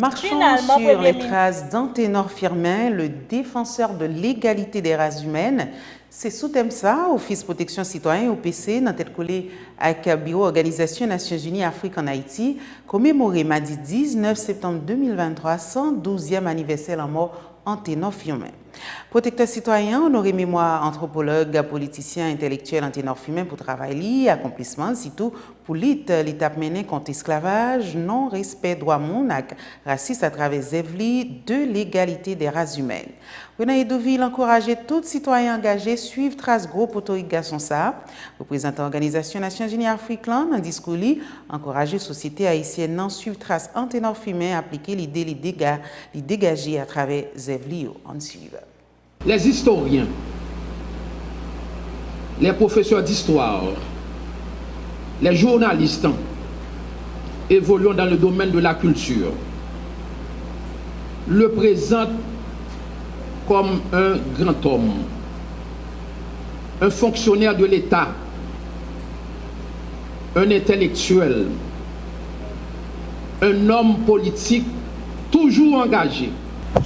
Marchons sur les traces d'Anténor Firmin, le défenseur de l'égalité des races humaines. C'est sous thème ça, Office Protection Citoyen, OPC, dans tête collée avec Bureau Organisation Nations Unies Afrique en Haïti, commémoré mardi 19 septembre 2023, 112e anniversaire en mort Anténor Firmin. Protecteur citoyen, honoré mémoire, anthropologue, politicien, intellectuel Anténor Firmin pour travail, accomplissement, surtout pour l'étape menée contre esclavage, non-respect droit monac, raciste à travers Zevli, de l'égalité des races humaines. Renan Edouville encourageait tout citoyen engagé suivre trace groupe autorégation ça, représentant l'Organisation Nations Unies Afrique dans un discours encourager société haïtienne non suivre trace Anténor Firmin appliquer l'idée les dégager à travers Zevli. On suit. Les historiens, les professeurs d'histoire, les journalistes évoluant dans le domaine de la culture le présentent comme un grand homme, un fonctionnaire de l'État, un intellectuel, un homme politique toujours engagé.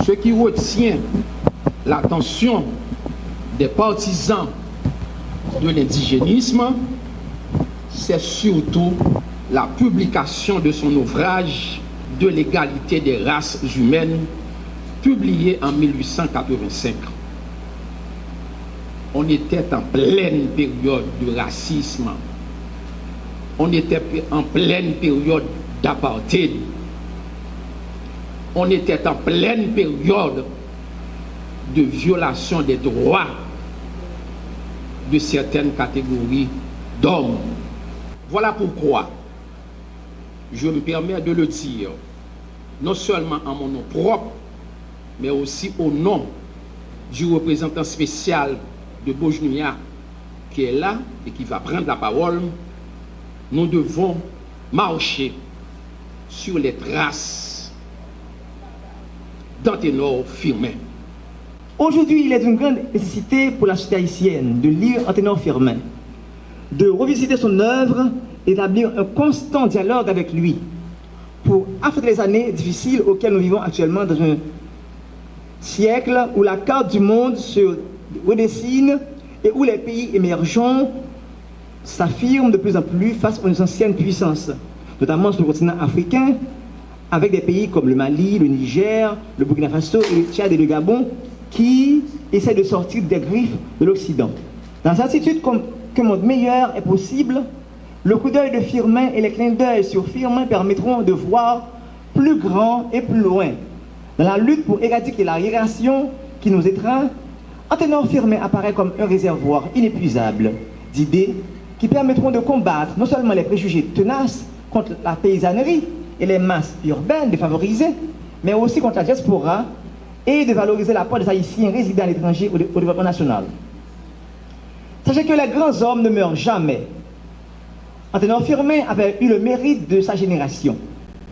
Ce qui retient l'attention des partisans de l'indigénisme, c'est surtout la publication de son ouvrage de l'égalité des races humaines, publié en 1885. On était en pleine période de racisme, on était en pleine période d'apartheid, on était en pleine période de violation des droits de certaines catégories d'hommes. Voilà pourquoi je me permets de le dire, non seulement en mon nom propre, mais aussi au nom du représentant spécial de Bojnia qui est là et qui va prendre la parole. Nous devons marcher sur les traces d'Anténor Firmin. Aujourd'hui, il est d'une grande nécessité pour la société haïtienne de lire Anténor Firmin, de revisiter son œuvre et d'établir un constant dialogue avec lui pour affronter les années difficiles auxquelles nous vivons actuellement dans un siècle où la carte du monde se redessine et où les pays émergents s'affirment de plus en plus face aux anciennes puissances, notamment sur le continent africain, avec des pays comme le Mali, le Niger, le Burkina Faso, le Tchad et le Gabon, qui essaient de sortir des griffes de l'Occident. Dans cette attitude qu'un monde meilleur est possible, le coup d'œil de Firmin et les clins d'œil sur Firmin permettront de voir plus grand et plus loin. Dans la lutte pour éradiquer la hiérarchie qui nous étreint, Anténor Firmin apparaît comme un réservoir inépuisable d'idées qui permettront de combattre non seulement les préjugés tenaces contre la paysannerie et les masses urbaines défavorisées, mais aussi contre la diaspora et de valoriser l'apport des Haïtiens résidant à l'étranger au développement national. Sachez que les grands hommes ne meurent jamais. Anténor Firmin avait eu le mérite de sa génération.